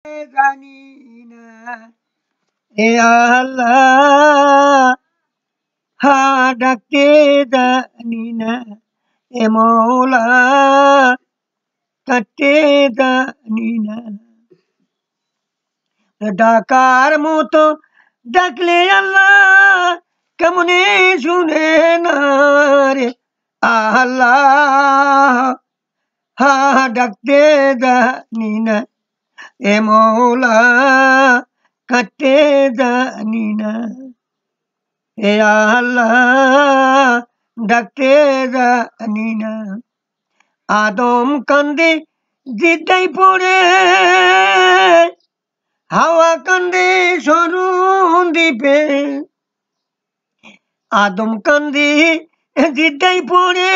জানি না এ আল্লাহ, হা ডাকতে জানি না এ মৌলা, কাটতে জানি না। ডাকার মতো ডাকলে আল্লাহ কেমনে শুনে না রে আল্লাহ, হা ডাকতে জানি না এ মৌলা, কাটতে জানি না এ আল্লাহ, ডাকতে জানি না। আদম কান্দে জিদ্দাই পড়ে, হাওয়া কান্দে সরুন দ্বীপে। আদম কান্দে জিদ্দাই পড়ে,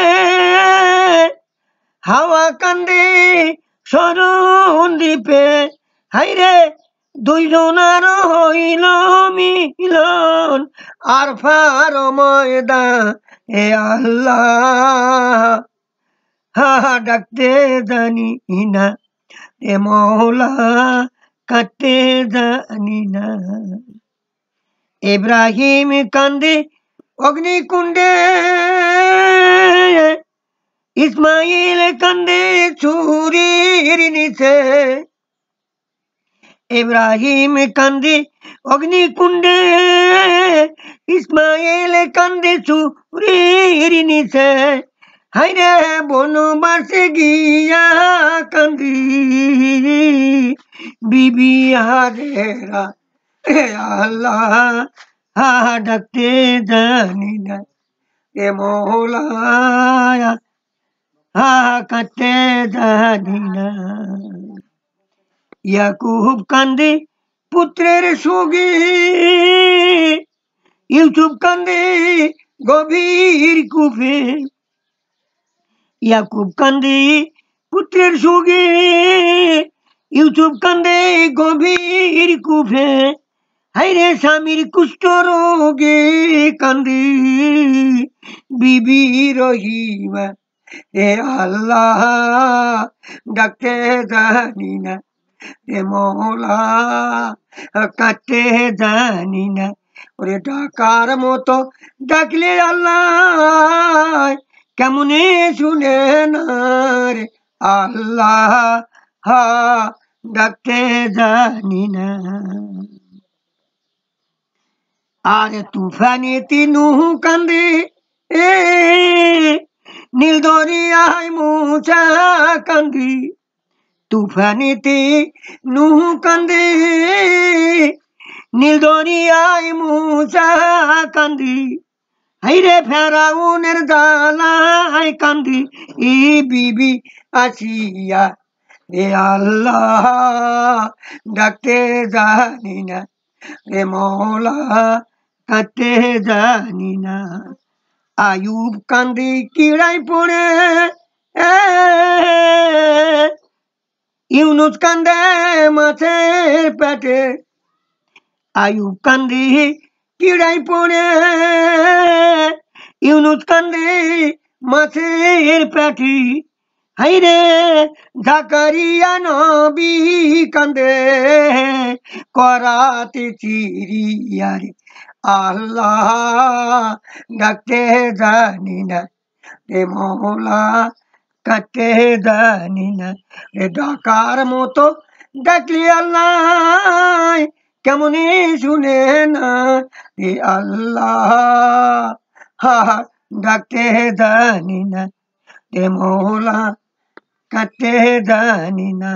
হাওয়া কান্দে সরুন দ্বীপে। হাইরে দুইজনার হইল মিলন আর ফার ময়দান এ আল্লাহ, হা ডাকতে জানি না এ মৌলা, কাটতে জানি না। ইব্রাহিম কান্দে অগ্নিকুণ্ডে, ইসমাইল কান্দে ছুরির নিচে। ইব্রাহিম কান্দে অগ্নিকুণ্ডে, ইসমাইল কান্দে ছুরির নিচে। হাইরে বনবাসে গিয়া কান্দি বিবি হাজেরা হে আল্লাহ, হা ডাকতে জানি না এ মৌলা, হা কাটতে জানি না। ইয়াকুব কান্দে পুত্রের সুগে, ইউসুফ কান্দে গভীর কূপে। ইয়াকুব কান্দে পুত্রের সুগে, ইউসুফ কান্দে গভীর কূপে। হাইরে স্বামীর কুষ্ঠ রোগে কান্দে বিবি রহিমা এ আল্লাহ, ডাকতে জানি না এ মৌলা, কাটতে জানি না। ওরে ডাকার মতো ডাকলে আল্লাহ কেমনে শুনে না রে আল্লাহ, হা ডাকতে জানি না। আর তুফানেতে নুহ কান্দে এ, নীল দরিয়ায় মুসা কান্দি। তুফানেতে নুহ কান্দে, নীল দরিয়ায় মুসা কান্দি। হাইরে ফেরাউনের জ্বালায় কান্দি ই বিবি আসিয়া রে আল্লাহ, ডাকতে জানি না রে মৌলা, কাটতে জানি না। আয়ুব কান্দি কিড়াই পড়ে, ইউনুস কান্দে মাছের পেটে। আয়ুব কান্দি কিড়াই পড়ে, ইউনুস কান্দে মাছের পেটি। হাইরে জাকারিয়া নবী কান্দে করাতে চিরিয়ারে আল্লাহ, ডাকতে জানি না রে মৌলা, কাটতে জানি না। রে ডাকার মতো ডাকলি আল্লাহ কেমনে শুনে না রে আল্লাহ, হা ডাকতে জানি না রে মৌলা, কাটতে জানি না।